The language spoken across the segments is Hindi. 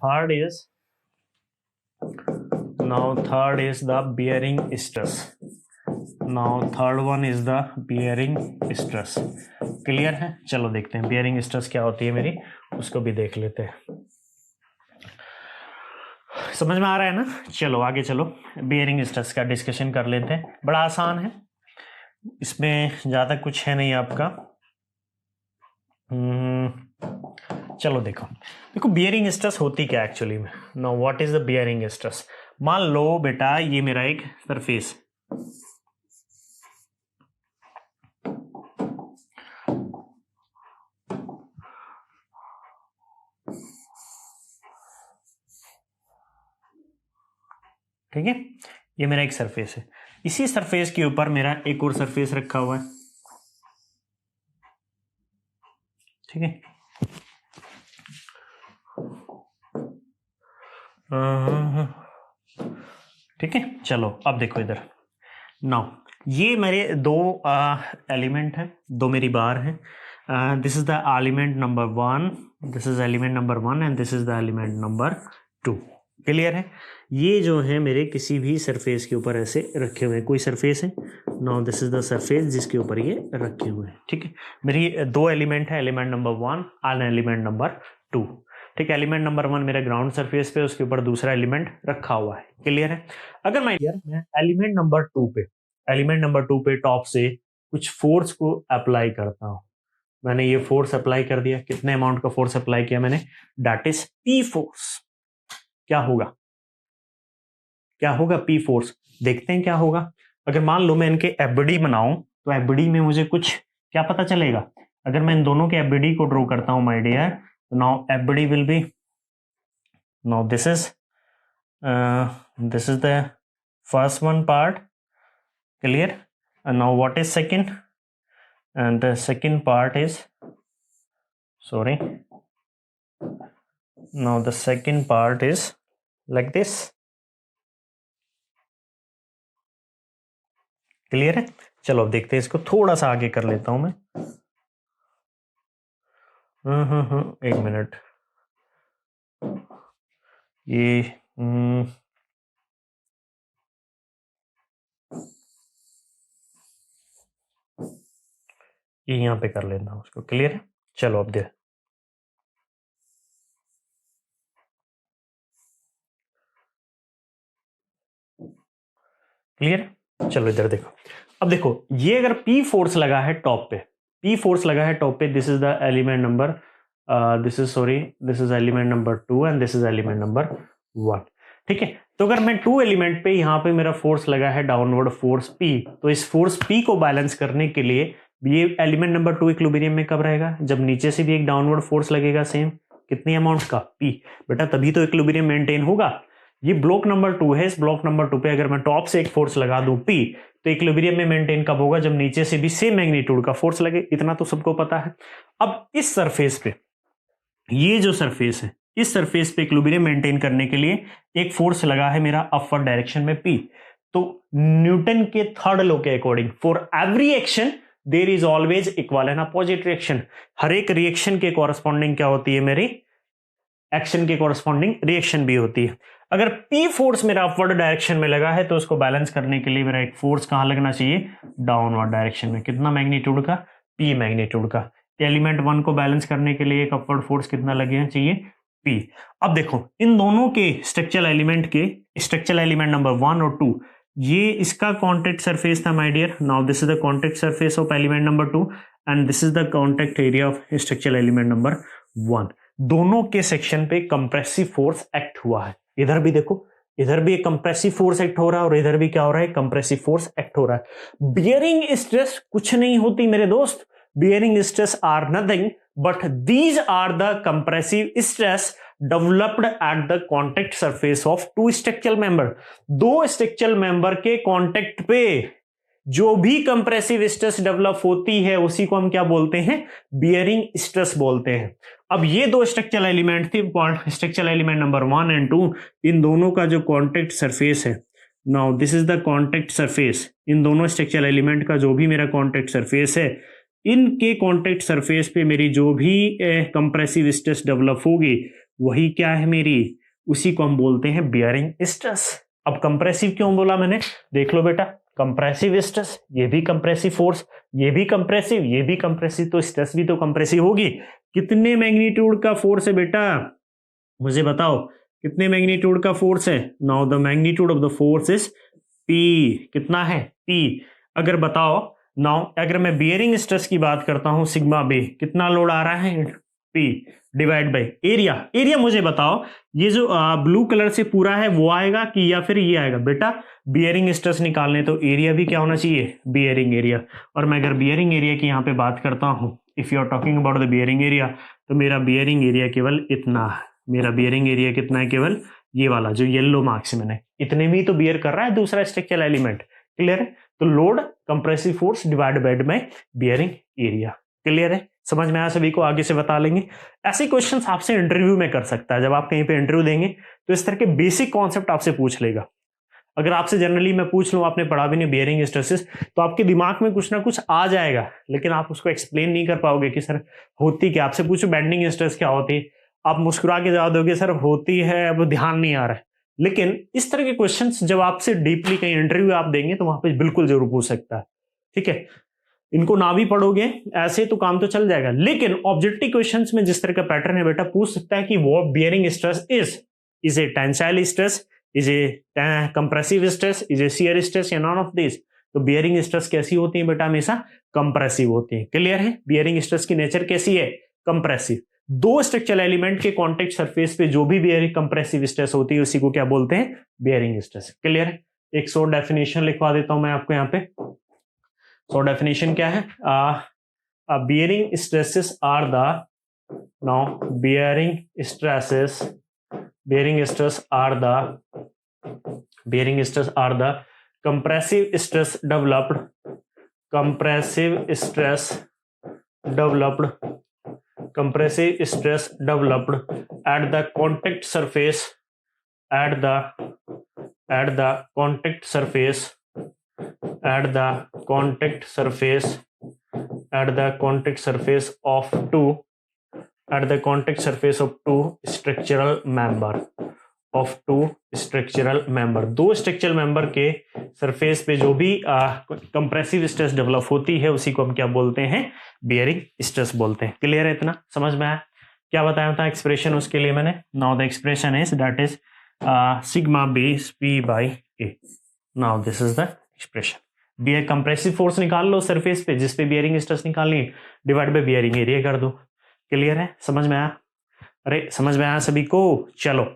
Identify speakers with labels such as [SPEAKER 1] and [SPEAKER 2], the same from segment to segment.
[SPEAKER 1] third is the bearing stress. Now third one is the bearing stress. Clear है? चलो देखते हैं bearing stress क्या होती है मेरी, उसको भी देख लेते हैं। समझ में आ रहा है ना? चलो आगे चलो, bearing stress का डिस्कशन कर लेते हैं। बड़ा आसान है, इसमें ज़्यादा कुछ है नहीं आपका। चलो देखो बियरिंग स्ट्रेस होती क्या एक्चुअली में। Now what is the bearing stress. मान लो बेटा ये मेरा एक सरफेस, ठीक है, ये मेरा एक सरफेस है। इसी सरफेस के ऊपर मेरा एक और सरफेस रखा हुआ है, ठीक है। ठीक है, चलो अब देखो इधर। नाउ ये मेरे दो एलिमेंट हैं, दो मेरी बार हैं। This is the element number 1, this is element number 1 and this is the element number 2। Clear है? ये जो है मेरे किसी भी सरफेस के ऊपर ऐसे रखे हुए हैं, कोई सरफेस है। Now this is the surface जिसके ऊपर ये रखे हुए हैं, ठीक है। मेरी दो एलिमेंट है, element number 1 and element number 2। ठीक है, एलिमेंट नंबर 1 मेरा ग्राउंड सरफेस पे, उसके ऊपर दूसरा एलिमेंट रखा हुआ है। क्लियर है? अगर मैं एलिमेंट नंबर 2 पे टॉप से कुछ फोर्स को अप्लाई करता हूं, मैंने ये फोर्स अप्लाई कर दिया। कितने अमाउंट का फोर्स अप्लाई किया मैंने? That is P force. क्या होगा पी फोर्स। देखते हैं क्या होगा। अगर मान लो मैं इनके एफबीडी बनाऊं, तो एफबीडी में मुझे कुछ क्या पता चलेगा। अगर मैं इन दोनों के एफबीडी को ड्रॉ करता हूं my dear, now FBD will be, now this is the first one part. Clear? And now what is second? And the second part is, sorry, now the second part is like this. Clear है? चलो अब देखते हैं, इसको थोड़ा सा आगे कर लेता हूं मैं। एक मिनट, ये यहाँ पे कर लेता हूँ उसको। क्लियर है? चलो अब दे, क्लियर? चलो इधर देखो। अब देखो ये अगर P फोर्स लगा है टॉप पे, this is the element number, this is element number 2 and this is element number 1। ठीक है, तो अगर मैं 2 एलिमेंट पे यहाँ पे मेरा फोर्स लगा है डाउनवर्ड फोर्स P, तो इस फोर्स P को बैलेंस करने के लिए ये एलिमेंट नंबर 2 इक्विलिब्रियम में कब रहेगा? जब नीचे से भी एक डाउनवर्ड फोर्स लगेगा सेम, कितनी अमाउंट का? P। बेटा तभी तो इक्विलिब्रियम मेंटेन होगा। ये ब्लॉक नंबर 2 है, इस ब्लॉक नंबर 2 पे अगर मैं टॉप से एक फोर्स लगा दूं P, तो इक्विलिब्रियम में मेंटेन कब होगा? जब नीचे से भी सेम मैग्नीट्यूड का फोर्स लगे। इतना तो सबको पता है। अब इस सरफेस पे, ये जो सरफेस है, इस सरफेस पे इक्विलिब्रियम मेंटेन करने के लिए एक फोर्स लगा है मेरा अपवर्ड डायरेक्शन में P। तो न्यूटन के थर्ड लॉ के according for every action there is always equal and opposite reaction. हर एक रिएक्शन के कॉरस्पॉन्डिंग क्या होती है? मेरी एक्शन के कॉरस्पॉन्डिंग रिएक्शन भी होती है। अगर P फोर्स मेरा अपवर्ड डायरेक्शन में लगा है, तो उसको बैलेंस करने के लिए मेरा एक फोर्स कहां लगना चाहिए? डाउनवर्ड डायरेक्शन में। कितना मैग्नीट्यूड का? P मैग्नीट्यूड का। एलिमेंट 1 को बैलेंस करने के लिए एक अपवर्ड फोर्स कितना लगना चाहिए? P। अब देखो इन दोनों के स्ट्रक्चरल एलिमेंट नंबर 1 और 2, ये इसका कॉन्टैक्ट सरफेस था my dear. Now this is the contact surface of element number 2 and this is the contact area of structural element number 1। दोनों के सेक्शन पे कंप्रेसिव फोर्स एक्ट हुआ है। इधर भी देखो, इधर भी एक कंप्रेसिव फोर्स एक्ट हो रहा है और इधर भी क्या हो रहा है? कंप्रेसिव फोर्स एक्ट हो रहा है। बियरिंग स्ट्रेस कुछ नहीं होती मेरे दोस्त। Bearing stress are nothing but these are the compressive stress developed at the contact surface of two structural member. दो स्ट्रक्चरल मेंबर के कॉन्टैक्ट पे जो भी कंप्रेसिव स्ट्रेस डेवलप होती है उसी को हम क्या बोलते हैं? बियरिंग स्ट्रेस बोलते हैं। अब ये दो स्ट्रक्चरल एलिमेंट थे, स्ट्रक्चरल एलिमेंट नंबर 1 एंड 2, इन दोनों का जो कॉन्टैक्ट सरफेस है, now this is the contact surface. इन दोनों स्ट्रक्चरल एलिमेंट का जो भी मेरा कॉन्टैक्ट सरफेस है, इनके कॉन्टैक्ट सरफेस पे मेरी जो भी कंप्रेसिव स्ट्रेस डेवलप होगी वही क्या है मेरी, उसी को हम बोलते हैं बियरिंग स्ट्रेस। अब कंप्रेसिव क्यों बोला मैंने, देख लो बेटा, कंप्रेसिव स्ट्रेस, ये भी कंप्रेसिव फोर्स, ये भी कंप्रेसिव, ये भी कंप्रेसिव, तो स्ट्रेस भी तो कंप्रेसिव होगी। कितने मैग्नीट्यूड का फोर्स है बेटा, मुझे बताओ कितने मैग्नीट्यूड का फोर्स है। Now the magnitude of the force is P, कितना है पी। अगर बताओ नाउ, अगर मैं बियरिंग स्ट्रेस की बात करता हूं सिग्मा बी, कितना लोड आ रहा है, P divide by area. Area मुझे बताओ, ये जो ब्लू कलर से पूरा है वो आएगा कि या फिर ये आएगा, बेटा बियरिंग स्ट्रेस निकालने तो एरिया भी क्या होना चाहिए, बियरिंग एरिया। और मैं अगर बियरिंग एरिया की यहाँ पे बात करता हूँ, if you are talking about the bearing area, तो मेरा बियरिंग एरिया केवल इतना है, मेरा बियरिंग एरिया कितना है, केवल ये वाला जो येलो मार्क्स मैंने, इतने में ही तो बियर कर रहा है दूसरा स्ट्रक्चरल एलिमेंट। क्लियर है, तो load compressive force divide by bearing area. Clear है, समझ में आया सभी को, आगे से बता लेंगे। ऐसे क्वेश्चंस आपसे इंटरव्यू में कर सकता है, जब आप कहीं पे इंटरव्यू देंगे तो इस तरह के बेसिक कॉन्सेप्ट आपसे पूछ लेगा। अगर आपसे जनरली मैं पूछ लूं, आपने पढ़ा भी नहीं बियरिंग स्ट्रेसेस, तो आपके दिमाग में कुछ ना कुछ आ जाएगा, लेकिन आप उसको एक्सप्लेन नहीं कर पाओगे कि सर होती क्या। आपसे पूछो बेंडिंग स्ट्रेस क्या होती है, आप मुस्कुरा के जवाब दोगे सर होती है, अब ध्यान नहीं आ रहा है। लेकिन इस तरह के क्वेश्चंस जब आपसे डीपली कहीं इंटरव्यू आप देंगे तो वहां पे बिल्कुल जरूर पूछ सकता है। ठीक है, इनको ना भी पढ़ोगे ऐसे तो काम तो चल जाएगा, लेकिन ऑब्जेक्टिव क्वेश्चंस में जिस तरह का पैटर्न है बेटा, पूछ सकता है कि वो bearing stress is a tensile stress, is a compressive stress, is a shear stress, या नॉन ऑफ दिस। तो बियरिंग स्ट्रेस कैसी होती है बेटा, हमेशा कंप्रेसिव होती है। क्लियर है, बियरिंग स्ट्रेस की नेचर कैसी है, कंप्रेसिव। दो स्ट्रक्चरल एलिमेंट के कॉन्टेक्ट सरफेस पे जो भी बियरिंग कंप्रेसिव स्ट्रेस होती है उसी को क्या बोलते हैं, बियरिंग स्ट्रेस। क्लियर है, एक शॉर्ट डेफिनेशन लिखवा देता हूं मैं आपको यहाँ पे। शॉर्ट डेफिनेशन क्या है, bearing stresses are the, now bearing stress are the compressive stress developed at the contact surface of two structural member। दो स्ट्रक्चरल मेंबर के सरफेस पे जो भी कंप्रेसिव स्ट्रेस डेवलप होती है उसी को हम क्या बोलते हैं, बियरिंग स्ट्रेस बोलते हैं। क्लियर है, इतना समझ में आया। क्या बताया था एक्सप्रेशन उसके लिए मैंने, now the expression is that is sigma base P by A. Now this is the expression, bear compressive force निकाल लो सरफेस पे जिसपे बियरिंग स्ट्रेस निकालनी है, डिवाइड बाय बियरिंग एरिया कर दो। क्लियर है, समझ में आया, अरे समझ में आया सभी को। चलो,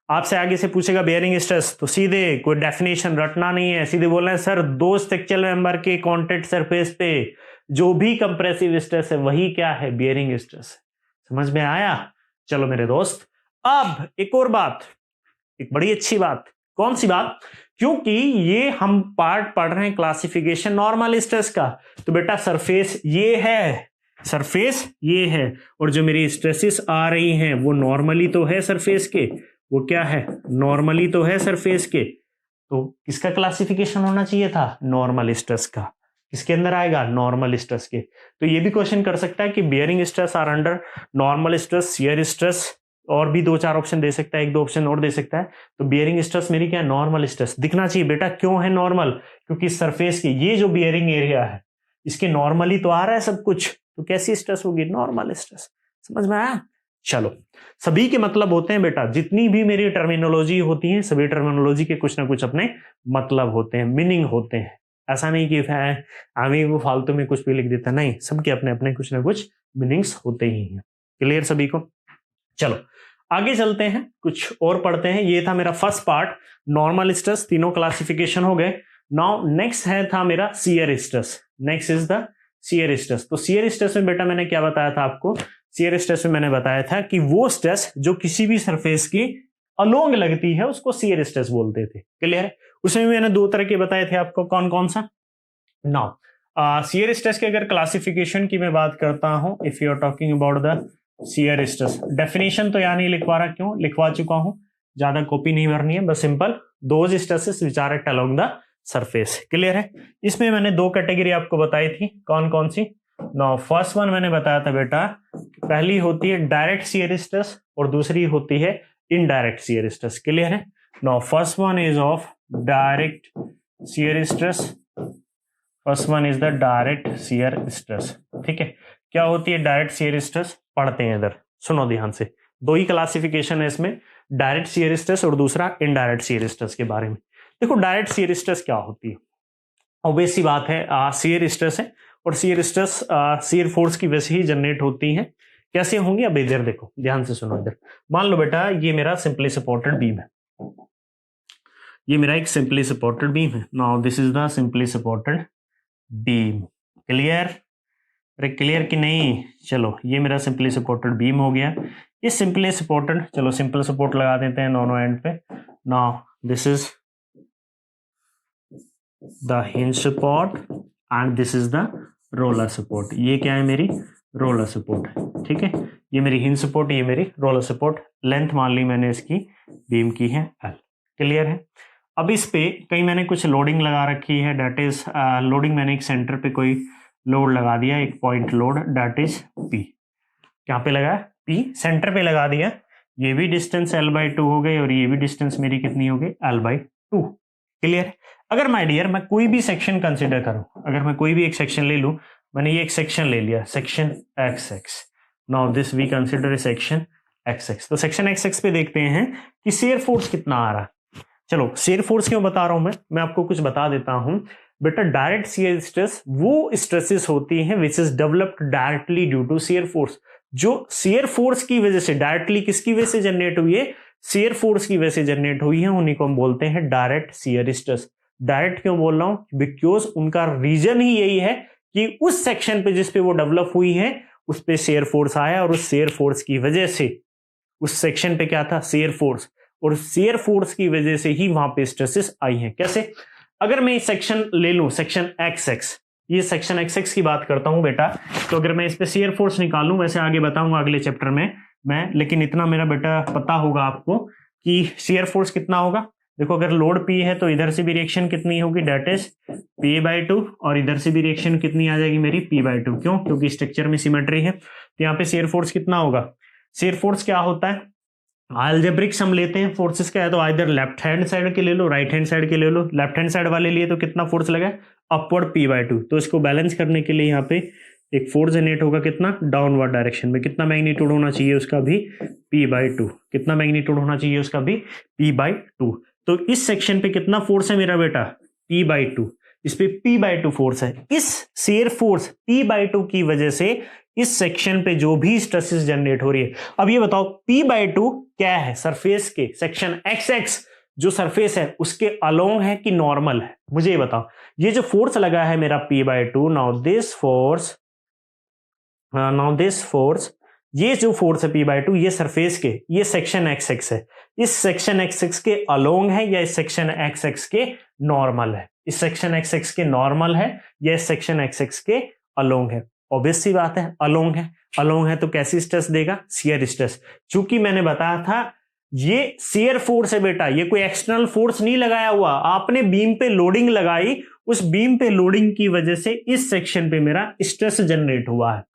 [SPEAKER 1] आपसे आगे से पूछेगा बियरिंग स्ट्रेस, तो सीधे कोई डेफिनेशन रटना नहीं है, सीधे बोलना है सर दो स्ट्रक्चरल मेंबर के कॉन्टैक्ट सरफेस पे जो भी कंप्रेसिव स्ट्रेस है वही क्या है, बियरिंग स्ट्रेस। समझ में आया। चलो मेरे दोस्त, अब एक और बात, एक बड़ी अच्छी बात। कौन सी बात, क्योंकि ये हम पार्ट पढ़ रहे हैं क्लासिफिकेशन नॉर्मल स्ट्रेस का, तो बेटा सरफेस ये है, सरफेस ये है, और जो मेरी स्ट्रेसेस आ रही हैं वो नॉर्मली तो है सरफेस के, वो क्या है, नॉर्मली तो है सरफेस के। तो किसका क्लासिफिकेशन होना चाहिए था, नॉर्मल स्ट्रेस का। किसके अंदर आएगा, नॉर्मल स्ट्रेस के। तो ये भी क्वेश्चन कर सकता है कि bearing stress are under normal stress, shear stress, और भी दो चार ऑप्शन दे सकता है, एक दो ऑप्शन और दे सकता है। तो बियरिंग स्ट्रेस मेरी क्या है, नॉर्मल स्ट्रेस दिखना चाहिए बेटा। क्यों है नॉर्मल, क्योंकि सरफेस की ये जो बियरिंग एरिया है इसके नॉर्मली तो आ रहा है सब कुछ, तो कैसी स्ट्रेस होगी, नॉर्मल स्ट्रेस। समझ में आया। चलो, सभी के मतलब होते हैं बेटा, जितनी भी मेरी टर्मिनोलॉजी होती है सभी टर्मिनोलॉजी के कुछ ना कुछ अपने मतलब होते हैं, मीनिंग होते हैं। ऐसा नहीं कि आगे वो फालतू में कुछ भी लिख देता, नहीं, सबके अपने अपने कुछ ना कुछ मीनिंग्स होते ही हैं। क्लियर सभी को। चलो आगे चलते हैं, कुछ और पढ़ते हैं। ये था मेरा फर्स्ट पार्ट, नॉर्मल स्ट्रेस, तीनों क्लासिफिकेशन हो गए। नाउ नेक्स्ट है था मेरा shear stress. Next is the shear stress. तो शियर स्ट्रेस में बेटा मैंने क्या बताया था आपको, शियर स्ट्रेस में मैंने बताया था कि वो स्ट्रेस जो किसी भी सरफेस की अलोंग लगती है उसको शियर स्ट्रेस बोलते थे। क्लियर है। उसमें मैंने दो तरह के बताए थे आपको, कौन कौन सा। नाउ शियर स्ट्रेस के अगर क्लासिफिकेशन की मैं बात करता हूं, if you are talking about the shear stress, definition तो यहाँ नहीं लिखवा रहा, क्यों, लिखवा चुका हूं, ज्यादा कॉपी नहीं भरनी है, बस simple those stresses which are along the surface. Clear है। इसमें मैंने दो कैटेगरी आपको बताई थी, कौन कौन सी, नाउ फर्स्ट वन मैंने बताया था बेटा, पहली होती है डायरेक्ट शियर स्ट्रेस और दूसरी होती है इनडायरेक्ट शियर स्ट्रेस। क्लियर है? Now first one is of direct shear stress, first one is the direct shear stress. ठीक है, क्या होती है डायरेक्ट शियर स्ट्रेस? पढ़ते हैं इधर, सुनो ध्यान से। दो ही क्लासिफिकेशन है इसमें, डायरेक्ट शियर स्ट्रेस और दूसरा इनडायरेक्ट शियर स्ट्रेस के बारे में। देखो डायरेक्ट शियर स्ट्रेस क्या होती है? ऑब्वियस सी बात है, शियर स्ट्रेस है और शियर स्ट्रेस शियर फोर्स की वजह से ही जनरेट होती है। कैसे होंगी? अब इधर देखो, ध्यान से सुनो इधर। मान लो बेटा ये मेरा सिंपली सपोर्टेड बीम है, ये मेरा एक सिंपली सपोर्टेड बीम है। Now this is the simply supported beam. Clear? अरे क्लियर कि नहीं? चलो ये मेरा सिंपली सपोर्टेड बीम हो गया। ये सिंपली सपोर्टेड, चलो सिंपल सपोर्ट लगा देते हैं दोनों एंड पे। Now this is the hinge support and this is the roller support. ये क्या है? मेरी रोलर सपोर्ट है। ठीक है, ये मेरी हिंज सपोर्ट, ये मेरी रोलर सपोर्ट। लेंथ मान ली मैंने इसकी बीम की है L। क्लियर है? अब इस पे कहीं मैंने कुछ लोडिंग लगा रखी है, डेट इज लोडिंग मैंने एक सेंटर पे कोई लोड लगा दिया, एक point load, that is P। क्या पे लगा? P सेंटर पे लगा दिया। ये भी डिस्टेंस L/2 हो गई और ये भी डिस्टेंस मेरी कितनी हो गई? L/2। क्लियर? अगर माय डियर मैं कोई भी सेक्शन कंसिडर करूं, अगर मैं कोई भी एक सेक्शन ले लूं, मैंने ये एक सेक्शन ले लिया, section XX। Now this we consider section XX। तो सेक्शन XX पे देखते हैं कि शियर फोर्स कितना आ रहा है। चलो शियर फोर्स क्यों बता रहा हूं मैं आपको कुछ बता देता हूं बेटा। डायरेक्ट शियर स्ट्रेस वो स्ट्रेसेस होती हैं which is developed directly due to shear force. जो शियर फोर्स की वजह से डायरेक्टली किसकी वजह से जनरेट हुई है? शियर फोर्स की वजह से जनरेट हुई है, उन्हीं को हम बोलते हैं डायरेक्ट शियर स्ट्रेस। डायरेक्ट क्यों बोल रहा हूं? बिकॉज उनका रीजन ही यही है कि उस सेक्शन पे जिस पे वो डेवलप हुई है उस पे शियर फोर्स आया और उस शियर फोर्स की वजह से उस सेक्शन पे क्या था? शियर फोर्स, और शियर फोर्स की वजह से ही वहां पे स्ट्रेसेस आई हैं। कैसे? अगर मैं सेक्शन ले लूं, सेक्शन XX, ये सेक्शन XX की बात करता हूं बेटा, तो अगर मैं इस पे शियर फोर्स निकालूं, वैसे आगे बताऊंगा अगले चैप्टर में मैं, लेकिन इतना मेरा बेटा पता होगा आपको कि शियर फोर्स कितना होगा। देखो अगर लोड P है तो इधर से भी रिएक्शन कितनी होगी? डेट इज P/2, और इधर से भी रिएक्शन कितनी आ जाएगी मेरी? P/2। क्यों? क्योंकि स्ट्रक्चर में सिमेट्री है। तो यहाँ पे शियर फोर्स कितना होगा? शियर फोर्स क्या होता है? अलजेब्रिक सम लेते हैं फोर्सेस का है तो इधर लेफ्ट हैंड साइड के ले लो, राइट हैंड साइड के ले लो। लेफ्ट हैंड साइड वाले लिए तो कितना फोर्स लगा? Upward P/2। तो इसको बैलेंस करने के लिए यहाँ पे एक फोर्स जनरेट होगा, कितना? डाउनवर्ड डायरेक्शन में। कितना मैग्नीट्यूड होना चाहिए उसका भी? P/2। कितना मैग्नीट्यूड होना चाहिए उसका भी? P/2। तो इस सेक्शन पे कितना फोर्स है मेरा बेटा? P/2। इस पे P/2 फोर्स है। इस शियर फोर्स P/2 की वजह से इस सेक्शन पे जो भी स्ट्रेसेस जनरेट हो रही है। अब ये बताओ P/2 क्या है? सरफेस के सेक्शन XX जो सरफेस है उसके अलोंग है कि नॉर्मल है? मुझे ये बताओ। ये जो फोर्स लगा है मेरा P/2, नाउ दिस फोर्स, ये जो फोर्स है P/2, ये सरफेस के, ये सेक्शन XX है, इस सेक्शन XX के अलोंग है या इस सेक्शन XX के नॉर्मल है? इस सेक्शन XX के नॉर्मल है या इस सेक्शन XX के अलोंग है? ऑब्वियस सी बात है अलोंग है। अलोंग है तो कैसी स्ट्रेस देगा? Shear stress. चूंकि मैंने बताया था ये शियर फोर्स है बेटा, ये कोई एक्सटर्नल फोर्स नहीं लगाया हुआ, आपने बीम पे लोडिंग लगाई, उस बीम पे लोडिंग की वजह से इस सेक्शन पे मेरा स्ट्रेस जनरेट हुआ है।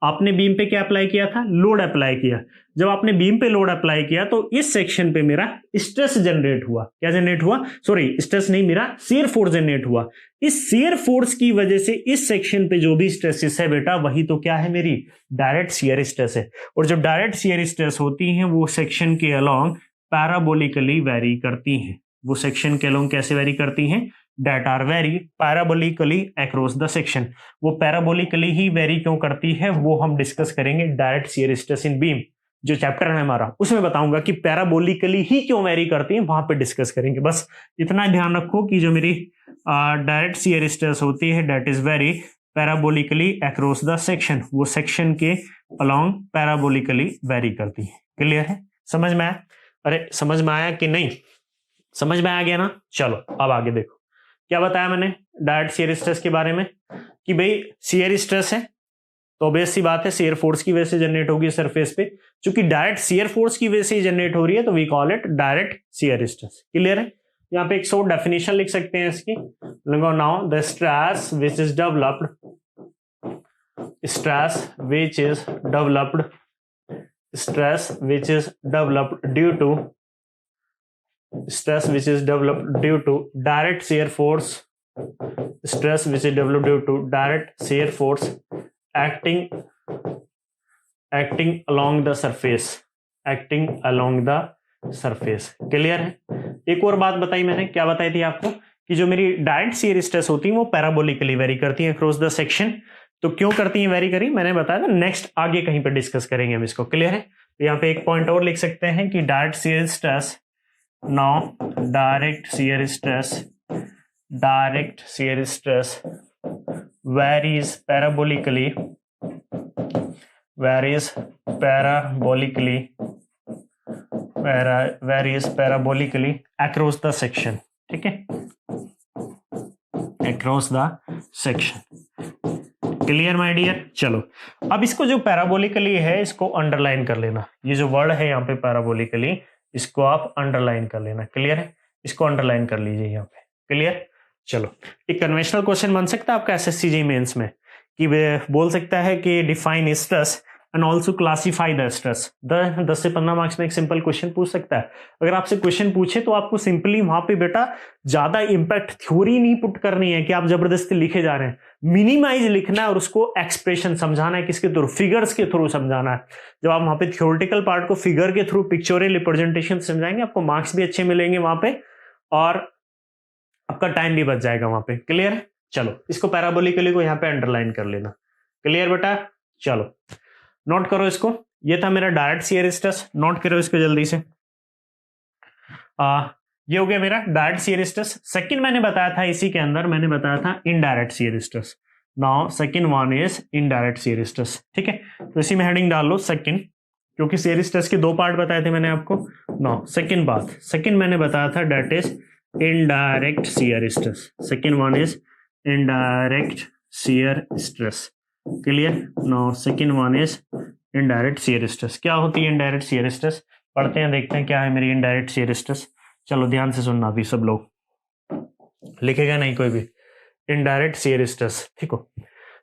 [SPEAKER 1] आपने बीम पे क्या अप्लाई किया था? लोड अप्लाई किया। जब आपने बीम पे लोड अप्लाई किया तो इस सेक्शन पे मेरा स्ट्रेस जनरेट हुआ। क्या जनरेट हुआ? सॉरी स्ट्रेस नहीं, मेरा शियर फोर्स जनरेट हुआ। इस शियर फोर्स की वजह से इस सेक्शन पे जो भी स्ट्रेसेस है बेटा, वही तो क्या है? मेरी डायरेक्ट शियर स्ट्रेस है। और जब डायरेक्ट शियर स्ट्रेस होती है वो सेक्शन के अलोंग पैराबोलिकली वेरी करती हैं। वो सेक्शन के अलोंग कैसे वेरी करती हैं? that are vary parabolically across the section। वो पैराबोलिकली ही वेरी क्यों करती है वो हम डिस्कस करेंगे direct shear stress in beam, जो चैप्टर है हमारा उसमें बताऊंगा कि पैराबोलिकली ही क्यों वेरी करती है, वहां पे डिस्कस करेंगे। बस इतना ध्यान रखो कि जो मेरी डायरेक्ट शियर स्ट्रेस होती है that is vary parabolically across the section, वो सेक्शन के अलोंग पैराबोलिकली वेरी करती है। क्लियर है? समझ में आया? अरे समझ में आया कि नहीं? समझ में आ गया ना? चलो अब आगे देखो क्या बताया मैंने डायरेक्ट शियर स्ट्रेस के बारे में कि भाई शियर स्ट्रेस है तो ऑब्वियस सी बात है शियर फोर्स की वजह से जनरेट होगी सरफेस पे। चूंकि डायरेक्ट शियर फोर्स की वजह से जनरेट हो रही है तो we call it direct shear stress. Clear है? यहाँ पे एक शॉर्ट डेफिनेशन लिख सकते हैं इसकी। Now the stress which is developed stress which is developed stress which is developed due to stress which is developed due to direct shear force stress which is developed due to direct shear force acting along the surface clear है। एक और बात बताई मैंने, क्या बताई थी आपको कि जो मेरी डायरेक्ट shear स्ट्रेस होती है वो पैराबोलिकली वेरी करती है अक्रॉस द सेक्शन। तो क्यों करती है वेरी करी, मैंने बताया था, नेक्स्ट आगे कहीं पर डिस्कस करेंगे हम इसको। क्लियर है। तो यहाँ पे एक पॉइंट और लिख सकते हैं कि direct shear stress direct shear stress varies parabolically across the section। ठीक है, across the section। Clear my dear. चलो अब इसको जो पैराबोलिकली है इसको अंडरलाइन कर लेना। ये जो वर्ड है यहाँ पे पैराबोलिकली, इसको आप अंडरलाइन कर लेना। क्लियर है, इसको अंडरलाइन कर लीजिए यहाँ पे। क्लियर। चलो एक कन्वेंशनल क्वेश्चन बन सकता है आपका एसएससी मेंस में कि बोल सकता है कि define stress and also classify the stress. 10 से 15 मार्क्स में एक सिंपल क्वेश्चन पूछ सकता है। अगर आपसे क्वेश्चन पूछे तो आपको सिंपली वहां पे बेटा ज्यादा इंपैक्ट थ्योरी नहीं पुट करनी है कि आप जबरदस्ती लिखे जा रहे हैं, मिनिमाइज लिखना है और उसको एक्सप्रेशन समझाना है, किसके थ्रू, फिगर्स के थ्रू समझाना है। जब आप वहां पे थ्योरेटिकल पार्ट को फिगर के थ्रू पिक्चोरियल रिप्रेजेंटेशन समझाएंगे, आपको मार्क्स भी अच्छे मिलेंगे वहां पे और आपका टाइम भी बच जाएगा वहां पे। क्लियर है। चलो इसको पैराबोलिकली को यहाँ पे अंडरलाइन कर लेना। क्लियर बेटा। चलो नोट करो इसको, ये था मेरा डायरेक्ट shear stress, नोट करो इसको जल्दी से। ये हो गया मेरा डायरेक्ट shear stress। सेकंड मैंने बताया था, इसी के अंदर मैंने बताया था indirect shear stress। Now second one is indirect shear stress। ठीक है, तो इसी में हेडिंग डाल लो सेकंड, क्योंकि shear stress के दो पार्ट बताए थे मैंने आपको। नाउ सेकंड बात, सेकंड मैंने बताया था that is indirect shear stress। Second one is indirect shear stress। Clear. Now second one is indirect shear stress। क्या होती है इनडायरेक्ट shear stress, पढ़ते हैं, देखते हैं क्या है मेरी इनडायरेक्ट shear stress। चलो ध्यान से सुनना भी सब लोग, लिखेगा नहीं कोई भी। इनडायरेक्ट shear stress, ठीक हो।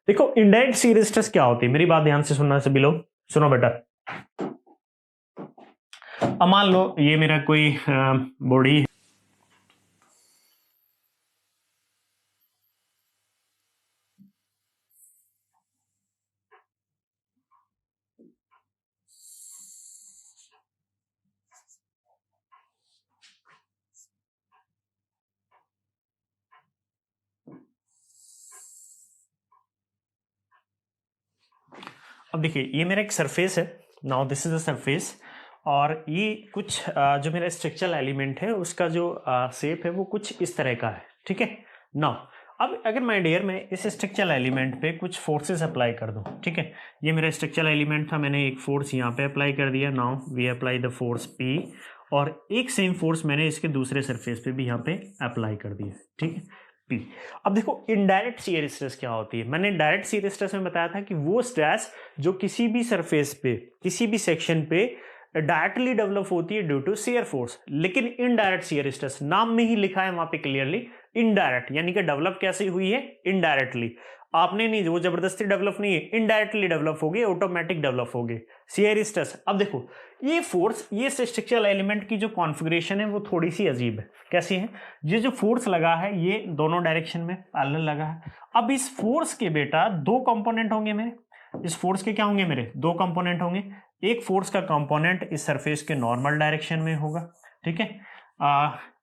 [SPEAKER 1] देखो इनडायरेक्ट shear stress क्या होती है, मेरी बात ध्यान से सुनना सभी लोग, सुनो बेटा। अब मान लो ये मेरा कोई बॉडी, अब देखिए ये मेरा एक सरफेस है। Now this is a surface, और ये कुछ जो मेरा स्ट्रक्चरल एलिमेंट है उसका जो शेप है वो कुछ इस तरह का है। ठीक है। नाउ अब अगर माय डियर मैं इस स्ट्रक्चरल एलिमेंट पे कुछ फोर्सेस अप्लाई कर दूं, ठीक है, ये मेरा स्ट्रक्चरल एलिमेंट था, मैंने एक फोर्स यहाँ पे अप्लाई कर दिया। Now we apply the force P, और एक सेम फोर्स मैंने इसके दूसरे सरफेस पे भी यहाँ पे अप्लाई कर दिया। ठीक है, P। अब देखो इनडायरेक्ट shear stress क्या होती है। मैंने डायरेक्ट shear stress में बताया था कि वो स्ट्रेस जो किसी भी सरफेस पे, किसी भी सेक्शन पे डायरेक्टली डेवलप होती है ड्यू टू shear फोर्स। लेकिन इनडायरेक्ट shear stress नाम में ही लिखा है वहां पे क्लियरली इनडायरेक्ट, यानी कि डेवलप कैसे हुई है, इनडायरेक्टली। आपने नहीं, वो जबरदस्ती डेवलप नहीं है, इनडायरेक्टली डेवलप होगी, ऑटोमेटिक डेवलप होगी shear stress। अब देखो ये फोर्स, ये स्ट्रक्चरल एलिमेंट की जो कॉन्फ़िगरेशन है वो थोड़ी सी अजीब है। कैसी है, ये जो फोर्स लगा है ये दोनों डायरेक्शन में पैरेलल लगा है। अब इस फोर्स के बेटा दो कंपोनेंट होंगे मेरे, इस फोर्स के क्या होंगे मेरे, दो कंपोनेंट होंगे। एक फोर्स का कंपोनेंट इस सरफेस के नॉर्मल डायरेक्शन में होगा, ठीक है,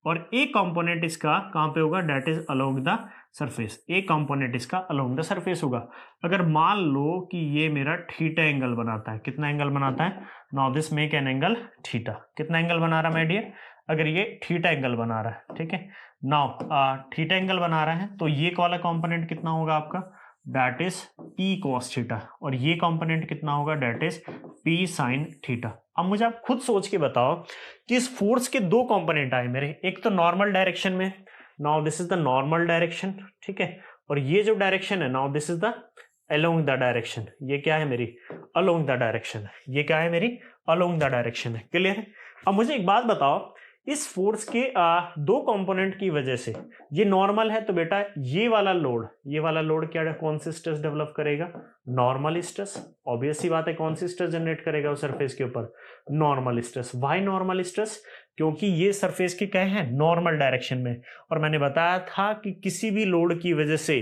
[SPEAKER 1] और एक कंपोनेंट इसका कहां पे होगा, that is along the surface. एक कंपोनेंट इसका अलोंग द सरफेस होगा। अगर मान लो कि ये मेरा थीटा एंगल बनाता है, कितना एंगल बनाता है, now this make an angle theta. कितना एंगल बना रहा है माय डियर, अगर ये थीटा एंगल बना रहा है, ठीक है, नाउ थीटा एंगल बना रहा है तो ये वाला कंपोनेंट कितना होगा आपका, that is P cos theta, और ये कंपोनेंट कितना होगा, that is P sin theta. अब मुझे आप खुद सोच के बताओ कि इस फोर्स के दो कंपोनेंट आए मेरे, एक तो नॉर्मल डायरेक्शन में, now this is the normal direction, ठीक है, और ये जो डायरेक्शन है now this is the along the direction. ये क्या है मेरी, अलोंग द डायरेक्शन है। ये क्या है मेरी, अलोंग द डायरेक्शन है। क्लियर है। अब मुझे एक बात बताओ, इस फोर्स के दो कंपोनेंट की वजह से ये नॉर्मल है, तो बेटा ये वाला लोड क्या कौन सी स्ट्रेस डेवलप करेगा? Normal stress. ऑब्वियस सी बात है, कौन सी स्ट्रेस जनरेट करेगा उस सरफेस के ऊपर? Normal stress. Why normal stress? क्योंकि ये सरफेस के क्या है? नॉर्मल डायरेक्शन में। और मैंने बताया था कि किसी भी लोड की वजह से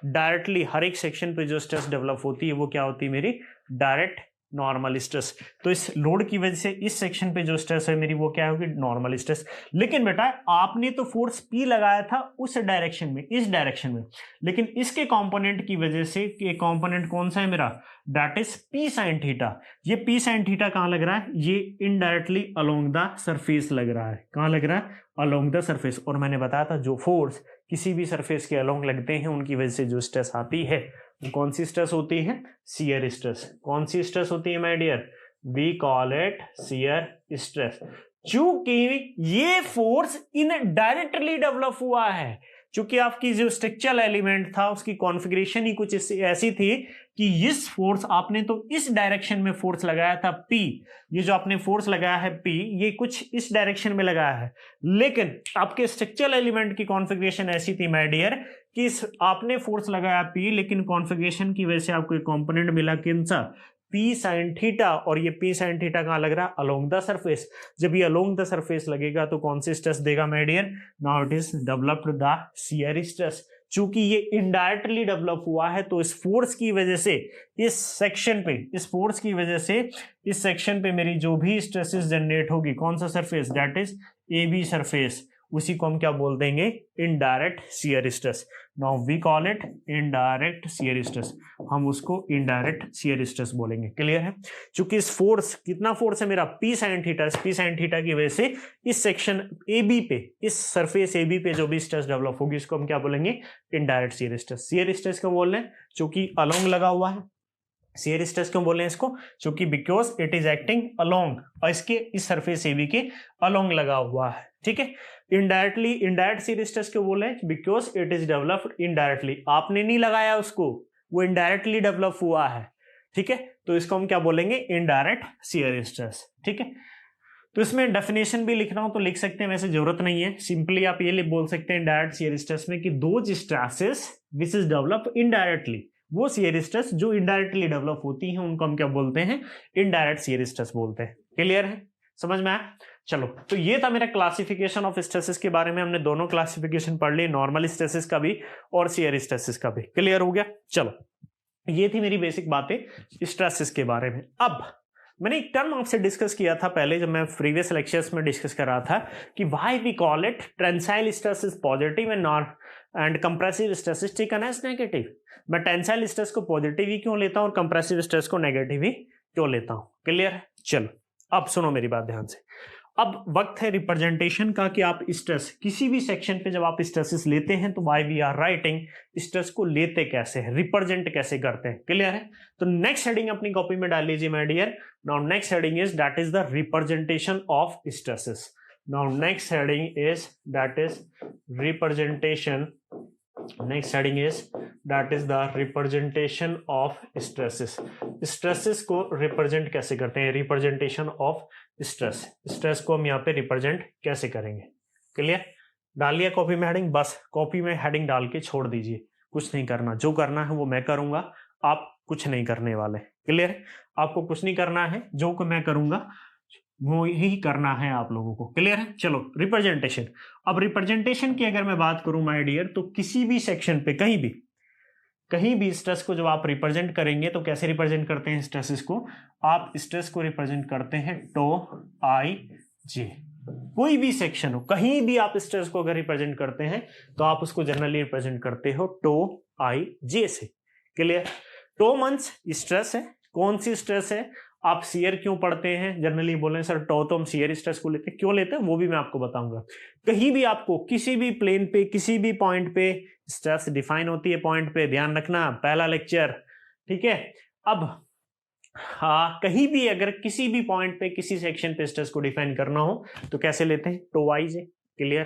[SPEAKER 1] डायरेक्टली हर एक सेक्शन पे जो स्ट्रेस डेवलप होती है वो क्या होती है मेरी? Direct normal stress. तो इस लोड की वजह से इस सेक्शन पे जो स्ट्रेस है मेरी वो क्या होगी? Normal stress. लेकिन बेटा आपने तो फोर्स P लगाया था उस डायरेक्शन में, इस डायरेक्शन में, लेकिन इसके कंपोनेंट की वजह से, ये कंपोनेंट कौन सा है मेरा? That is P sin theta. ये P sin थीटा कहां लग रहा है? ये इनडायरेक्टली अलोंग द सरफेस लग रहा है। कहां लग रहा है? Along the surface. और मैंने बताया था जो फोर्स किसी भी सरफेस के अलोंग लगते हैं उनकी वजह से जो स्ट्रेस आती है कौन सी स्ट्रेस होती है? Shear stress. कौन सी स्ट्रेस होती है my dear? We call it shear stress. चूंकि ये फोर्स इनडायरेक्टली डेवलप हुआ है, चूंकि आपकी जो स्ट्रक्चरल एलिमेंट था उसकी कॉन्फ़िगरेशन ही कुछ ऐसी थी कि इस फोर्स आपने तो इस डायरेक्शन में फोर्स लगाया था P, ये जो आपने फोर्स लगाया है P ये कुछ इस डायरेक्शन में लगाया है, लेकिन आपके स्ट्रक्चरल एलिमेंट की कॉन्फ़िगरेशन ऐसी थी माय डियर कि आपने फोर्स लगाया P, लेकिन कॉन्फ़िगरेशन की वजह से आपको एक कंपोनेंट मिला किन सा? P sin theta. और ये P sin थीटा कहां लग रहा है? Along the surface. जब ये अलोंग द सरफेस लगेगा तो कौन सी स्ट्रेस देगा my dear? Now it is developed the shear stress. चूंकि ये इनडायरेक्टली डेवलप हुआ है तो इस फोर्स की वजह से इस सेक्शन पे, इस फोर्स की वजह से इस सेक्शन पे मेरी जो भी स्ट्रेसेस जनरेट होगी, कौन सा surface? That is AB surface, उसी को हम क्या बोल देंगे? Indirect shear stress. Now we call it indirect shear stress. हम उसको इनडायरेक्ट शियर स्ट्रेस बोलेंगे। क्लियर है? क्योंकि इस फोर्स, कितना फोर्स है मेरा? P sin theta. इस P sin थीटा की वजह से इस सेक्शन AB पे, इस सरफेस AB पे जो भी स्ट्रेस डेवलप होगी इसको हम क्या बोलेंगे? Indirect shear stress. Shear stress क्यों बोल रहे हैं? क्योंकि अलोंग लगा हुआ है। शियर स्ट्रेस क्यों बोल रहे हैं इसको? क्योंकि because it is acting along, और इसके इस सरफेस AB के अलोंग लगा हुआ है। ठीक है? इनडायरेक्टली, इनडायरेक्ट शियर स्ट्रेस क्यों बोल रहे हैं? Because it is developed indirectly. आपने नहीं लगाया उसको, वो इनडायरेक्टली डेवलप हुआ है। ठीक है? तो इसको हम क्या बोलेंगे? Indirect shear stress. ठीक है? तो इसमें डेफिनेशन भी लिख रहा हूं तो लिख सकते हैं, वैसे जरूरत नहीं है। सिंपली आप ये बोल सकते हैं डायरेक्ट शियर स्ट्रेस में कि those stresses which is develop indirectly, वो शियर स्ट्रेस जो इनडायरेक्टली डेवलप होती हैं उनको हम क्या बोलते हैं? इनडायरेक्ट शियर स्ट्रेस बोलते हैं। क्लियर है? समझ में आया? चलो, तो ये था मेरा क्लासिफिकेशन ऑफ स्ट्रेसेस के बारे में। हमने दोनों क्लासिफिकेशन पढ़ ली, नॉर्मल स्ट्रेसेस का भी और शियर स्ट्रेसेस का भी। क्लियर हो गया? चलो, ये थी मेरी बेसिक बातें स्ट्रेसेस के बारे में। अब मैंने एक टर्म आपसे डिस्कस किया था पहले, जब मैं प्रीवियस लेक्चर्स में डिस्कस कर रहा था कि why we call it tensile stress is positive and compressive stress is taken as negative. मैं टेंसाइल स्ट्रेस को पॉजिटिव ही क्यों लेता हूं और कंप्रेसिव स्ट्रेस को नेगेटिव ही क्यों लेता हूं? क्लियर है? चलो, अब सुनो मेरी बात ध्यान से। अब वक्त है रिप्रेजेंटेशन का कि आप स्ट्रेस किसी भी सेक्शन पे जब आप स्ट्रेसेस लेते हैं तो why we are writing, stress को लेते कैसे हैं, रिप्रेजेंट कैसे करते हैं। क्लियर है? तो नेक्स्ट हेडिंग अपनी कॉपी में डाल लीजिए my dear. Now next heading is that is the representation of stresses. Now next heading is that is representation, next heading is that is the representation of stresses. Stresses को रिप्रेजेंट कैसे करते हैं? रिप्रेजेंटेशन ऑफ स्ट्रेस, स्ट्रेस को हम यहाँ पे रिप्रेजेंट कैसे करेंगे? क्लियर? डाल लिया कॉपी में हेडिंग? बस कॉपी में हेडिंग डाल के छोड़ दीजिए, कुछ नहीं करना। जो करना है वो मैं करूंगा, आप कुछ नहीं करने वाले। क्लियर? आपको कुछ नहीं करना है, जो मैं करूंगा वो ही करना है आप लोगों को। क्लियर है? चलो, रिप्रेजेंटेशन। अब रिप्रेजेंटेशन की अगर मैं बात करूं माय डियर, तो किसी भी सेक्शन पे कहीं भी स्ट्रेस को जब आप रिप्रेजेंट करेंगे तो कैसे रिप्रेजेंट करते हैं स्ट्रेसेस को? आप स्ट्रेस को रिप्रेजेंट करते हैं टो आई जे। कोई भी सेक्शन हो, कहीं भी आप स्ट्रेस को अगर रिप्रेजेंट करते हैं तो आप उसको जनरली रिप्रेजेंट करते हो टो आई जे से। क्लियर? टो मींस स्ट्रेस है। कौन सी स्ट्रेस है? आप शियर क्यों पढ़ते हैं? जनरली बोले सर टो तो हम शियर स्ट्रेस को लेते हैं, क्यों लेते हैं वो भी मैं आपको बताऊंगा। कहीं भी आपको किसी भी प्लेन पे, किसी भी पॉइंट पे स्ट्रेस डिफाइन होती है पॉइंट पे, ध्यान रखना, पहला लेक्चर। ठीक है? अब कहीं भी अगर किसी भी पॉइंट पे, किसी सेक्शन पे स्ट्रेस को डिफाइन करना हो तो कैसे लेते हैं? Tau i j. Clear?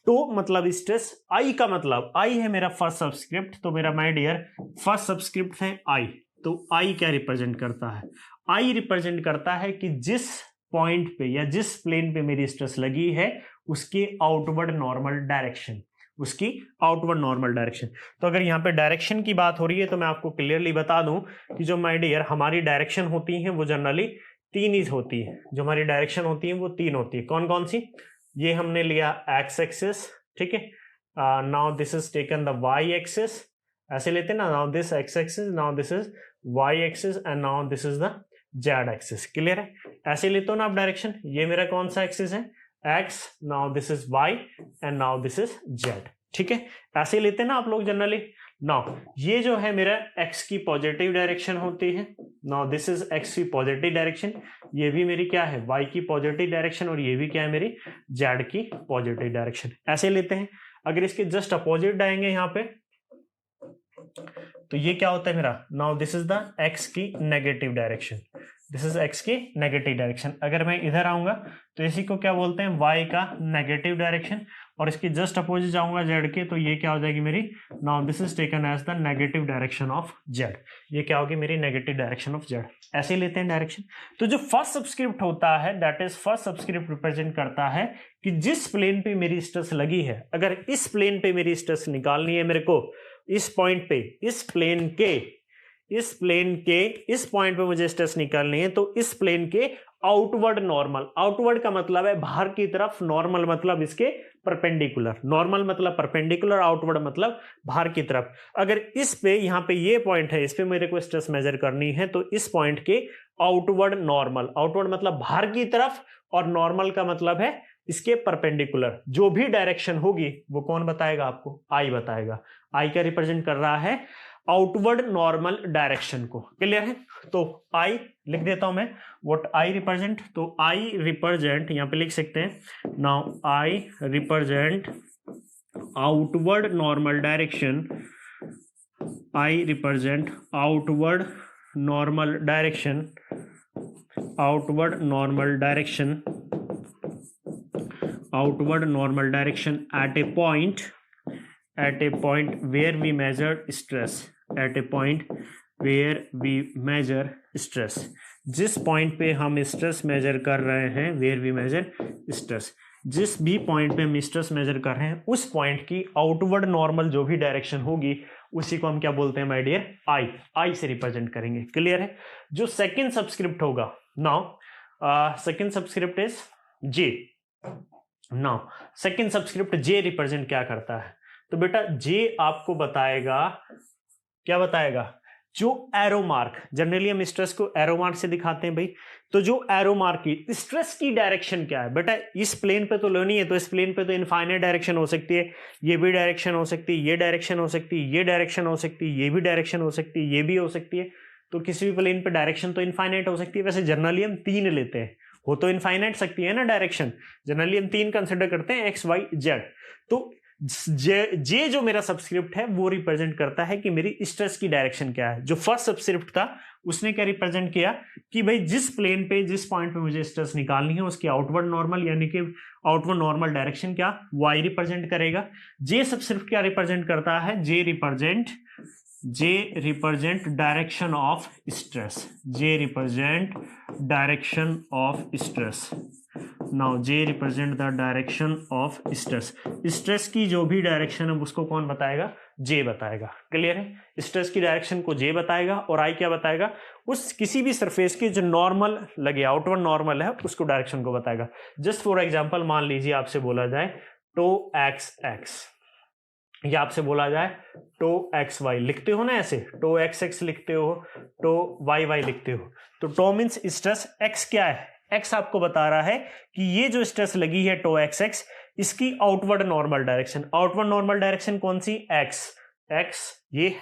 [SPEAKER 1] Tau मतलब स्ट्रेस, आई का मतलब, आई है मेरा फर्स्ट सबस्क्रिप्ट, तो मेरा माय डियर फर्स्ट सबस्क्रिप्ट है आई। तो आई क्या रिप्रेजेंट करता है? आई रिप्रेजेंट करता है कि जिस पॉइंट पे या जिस प्लेन पे मेरी स्ट्रेस लगी है उसके आउटवर्ड नॉर्मल डायरेक्शन, उसकी आउटवर्ड नॉर्मल डायरेक्शन। तो अगर यहाँ पे डायरेक्शन की बात हो रही है तो मैं आपको क्लियरली बता दूं कि जो माय डियर हमारी डायरेक्शन होती है वो जनरली तीन ही होती है। जो हमारी डायरेक्शन होती है वो तीन होती है। कौन कौन सी? ये हमने लिया एक्स एक्सिस, ठीक है। Now this is taken the y axis, ऐसे लेते हैं ना, now this x axis, now this is y axis and now this is the z axis. Clear है? ऐसे लेते हो ना आप डायरेक्शन, ये मेरा कौन सा एक्सिस है? X, now this is y and now this is z, ठीक है। ऐसे लेते हैं ना आप लोग जनरली। नाउ ये जो है मेरा एक्स की पॉजिटिव डायरेक्शन होती है, नाउ दिस इज एक्स की पॉजिटिव डायरेक्शन, ये भी मेरी क्या है? वाई की पॉजिटिव डायरेक्शन, और ये भी क्या है? मेरी जेड की पॉजिटिव डायरेक्शन। ऐसे लेते हैं। अगर इसके जस्ट अपोजिट आएंगे यहाँ पे तो ये क्या होता है मेरा? Now this is the x की negative direction, this is x की नेगेटिव डायरेक्शन। अगर मैं इधर आऊंगा तो इसी को क्या बोलते हैं? वाई का नेगेटिव डायरेक्शन, और इसकी जस्ट अपोजिट जाऊंगा जेड के तो ये क्या हो जाएगी मेरी? Now this is taken as the negative direction of z, ये क्या होगी? मेरी नेगेटिव डायरेक्शन ऑफ जेड। ऐसे लेते हैं डायरेक्शन। तो जो फर्स्ट सबस्क्रिप्ट होता है that is first subscript represent करता है कि जिस प्लेन पे मेरी स्ट्रेस लगी है, अगर इस प्लेन पे मेरी स्ट्रेस निकालनी है मेरे को, इस पॉइंट पे, इस प्लेन के इस पॉइंट पे मुझे स्ट्रेस निकालनी है, तो इस प्लेन के आउटवर्ड नॉर्मल, आउटवर्ड का मतलब है बाहर की तरफ, नॉर्मल मतलब इसके परपेंडिकुलर, नॉर्मल मतलब परपेंडिकुलर, आउटवर्ड मतलब बाहर की तरफ। अगर इस पे, यहाँ पे ये पॉइंट है, इस पे मेरे को स्ट्रेस मेजर करनी है तो इस पॉइंट के आउटवर्ड नॉर्मल, आउटवर्ड मतलब बाहर की तरफ, और नॉर्मल का मतलब है इसके परपेंडिकुलर, जो भी डायरेक्शन होगी वो कौन बताएगा आपको? आई बताएगा। आई क्या रिप्रेजेंट कर रहा है? आउटवर्ड नॉर्मल डायरेक्शन को। क्लियर है? तो आई लिख देता हूं मैं, व्हाट आई रिप्रेजेंट। तो आई रिप्रेजेंट, यहां पे लिख सकते हैं, now I represent outward normal direction, I represent outward normal direction, outward normal direction, outward normal direction at a point where we measure stress, at a point where we measure stress, जिस पॉइंट पे हम स्ट्रेस मेजर कर रहे हैं, where we measure stress, जिस भी पॉइंट पे हम स्ट्रेस मेजर कर रहे हैं उस पॉइंट की आउटवर्ड नॉर्मल जो भी डायरेक्शन होगी उसी को हम क्या बोलते हैं माय डियर? आई से रिप्रेजेंट करेंगे। क्लियर है? जो सेकंड सबस्क्रिप्ट होगा, now second subscript is J. Now second subscript J represent क्या करता है? तो बेटा जे आपको बताएगा, क्या बताएगा? जो एरो मार्क, जनरली हम स्ट्रेस को एरो मार्क से दिखाते हैं भाई, तो जो एरो मार्क की स्ट्रेस की डायरेक्शन क्या है? बेटा इस प्लेन पे तो लेनी है, तो इस प्लेन पे तो इनफाइनाइट डायरेक्शन हो सकती है, ये भी डायरेक्शन हो सकती है, ये डायरेक्शन हो सकती है, ये डायरेक्शन हो सकती है, ये भी डायरेक्शन हो सकती है, ये भी हो सकती है। तो किसी भी प्लेन पे डायरेक्शन तो इनफाइनाइट हो सकती है। वैसे जनरली हम तीन लेते हैं, हो तो इनफाइनाइट सकती है ना डायरेक्शन, जनरली हम तीन कंसिडर करते हैं, एक्स वाई जेड। तो जे जो मेरा सबस्क्रिप्ट है वो रिप्रेजेंट करता है कि मेरी स्ट्रेस की डायरेक्शन क्या है। जो फर्स्ट सबस्क्रिप्ट था उसने क्या रिप्रेजेंट किया कि भाई जिस प्लेन पे, जिस पॉइंट पे मुझे स्ट्रेस निकालनी है उसकी आउटवर्ड नॉर्मल, यानी कि आउटवर्ड नॉर्मल डायरेक्शन क्या? वाई रिप्रेजेंट करेगा। जे सबस्क्रिप्ट क्या रिप्रेजेंट करता है? J represent direction of stress, j represent direction of stress. Now j represent the direction of stress, stress की जो भी डायरेक्शन है उसको कौन बताएगा? जे बताएगा। क्लियर है? स्ट्रेस की डायरेक्शन को जे बताएगा, और आई क्या बताएगा? उस किसी भी सरफेस के जो नॉर्मल लगे, आउटवर्ड नॉर्मल है, उसको डायरेक्शन को बताएगा। जस्ट फॉर एग्जांपल मान लीजिए आपसे बोला जाए टो एक्स एक्स, या आपसे बोला जाए टो एक्स वाई, लिखते हो ना ऐसे, टो एक्स एक्स लिखते हो, टो वाई वाई लिखते हो। तो टो मीन्स स्ट्रेस, एक्स क्या है? एक्स आपको बता रहा है कि ये जो स्ट्रेस लगी है टो एक्स एक्स, इसकी outward normal direction, outward normal direction कौन सी? एक्स, एक्स ये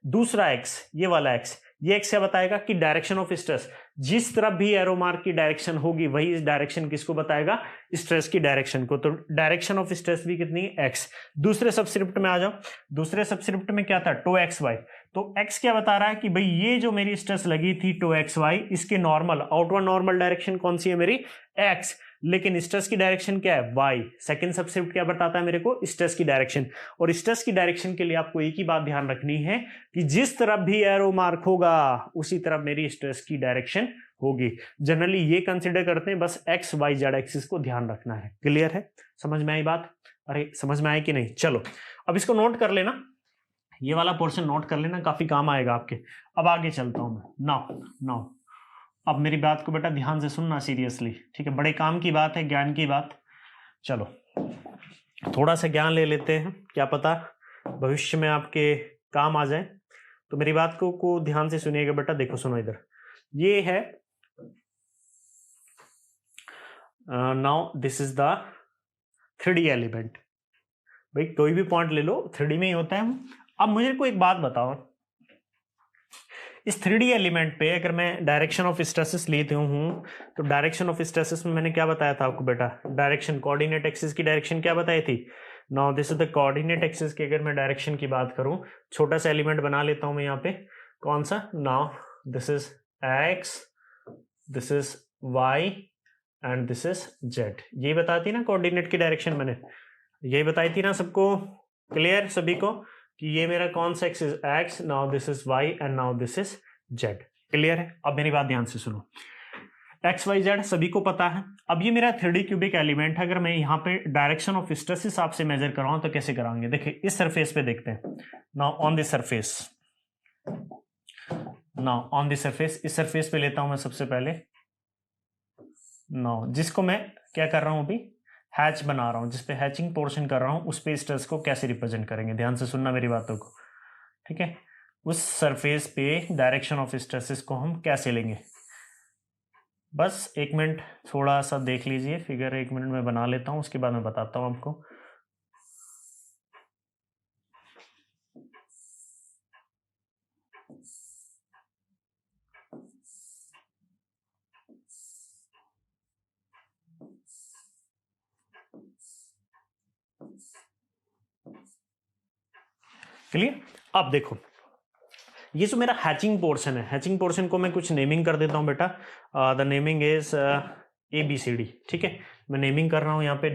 [SPEAKER 1] दूसरा एक्स, ये वाला एक्स, ये एक्स क्या बताएगा कि डायरेक्शन ऑफ स्ट्रेस, जिस तरफ भी एरो मार्क की डायरेक्शन होगी वही इस डायरेक्शन किसको बताएगा? स्ट्रेस की डायरेक्शन को। तो डायरेक्शन ऑफ स्ट्रेस भी कितनी? एक्स। दूसरे सबस्क्रिप्ट में आ जाओ, दूसरे सबस्क्रिप्ट में क्या था? Tau x y. तो एक्स क्या बता रहा है कि भाई ये जो मेरी स्ट्रेस लगी थी टो एक्स वाई, इसके नॉर्मल, आउटवर्ड नॉर्मल डायरेक्शन कौन सी है मेरी? एक्स। लेकिन स्ट्रेस की डायरेक्शन क्या है, वाई। सेकंड सबस्क्रिप्ट क्या बताता है मेरे को, स्ट्रेस की डायरेक्शन। और स्ट्रेस की डायरेक्शन के लिए आपको एक ही बात ध्यान रखनी है कि जिस तरफ भी एरो मार्क होगा उसी तरफ मेरी स्ट्रेस की डायरेक्शन होगी। जनरली ये कंसिडर करते हैं, बस एक्स वाई जेड एक्सिस को ध्यान रखना है। क्लियर है, समझ में आई बात? अरे समझ में आई कि नहीं? चलो अब इसको नोट कर लेना, ये वाला पोर्शन नोट कर लेना, काफी काम आएगा आपके। अब आगे चलता हूं मैं। नाउ नाउ अब मेरी बात को बेटा ध्यान से सुनना सीरियसली, ठीक है? बड़े काम की बात है, ज्ञान की बात। चलो थोड़ा सा ज्ञान ले लेते हैं, क्या पता भविष्य में आपके काम आ जाए। तो मेरी बात को ध्यान से सुनिएगा बेटा। देखो सुनो इधर, ये है now this is the 3D element. भाई कोई भी पॉइंट ले लो 3D में ही होता है। अब मुझे को एक बात बताओ, इस 3D एलिमेंट पे अगर मैं डायरेक्शन ऑफ स्ट्रेसेस लेते हूं तो डायरेक्शन ऑफ स्ट्रेसेस में मैंने क्या बताया था आपको बेटा, डायरेक्शन कोऑर्डिनेट एक्सिस की डायरेक्शन क्या बताई थी। Now this is the coordinate axis की अगर मैं डायरेक्शन की बात करूं, छोटा सा एलिमेंट बना लेता हूं मैं यहाँ पे, कौन सा, now this is x, this is y and this is z. यही बताती ना कोऑर्डिनेट की डायरेक्शन, मैंने यही बताई थी ना सबको। क्लियर सभी को कि ये मेरा कौन सा axis, x, now this is y and now this is z. Clear है? अब मेरी बात ध्यान से सुनो, एक्स वाई जेड सभी को पता है। अब ये मेरा 3D क्यूबिक एलिमेंट है, अगर मैं यहाँ पे डायरेक्शन ऑफ स्ट्रेसेस आपसे मेजर कराऊं तो कैसे कराएंगे, देखिए इस सरफेस पे देखते हैं। Now on this surface, now on this surface, इस सरफेस पे लेता हूं मैं सबसे पहले। नाउ जिसको मैं क्या कर रहा हूं अभी, हैच बना रहा हूं, जिसपे हैचिंग पोर्शन कर रहा हूं, उस पे स्ट्रेस को कैसे रिप्रेजेंट करेंगे, ध्यान से सुनना मेरी बातों को, ठीक है? उस सरफेस पे डायरेक्शन ऑफ स्ट्रेसेस को हम कैसे लेंगे, बस एक मिनट थोड़ा सा देख लीजिए, फिगर 1 मिनट में बना लेता हूं, उसके बाद मैं बताता हूं आपको। क्लियर? अब देखो ये जो मेरा हैचिंग पोर्शन है, हैचिंग पोर्शन को मैं कुछ नेमिंग कर देता हूं बेटा। द नेमिंग इज ABCD, ठीक है? मैं नेमिंग कर रहा हूं यहाँ पे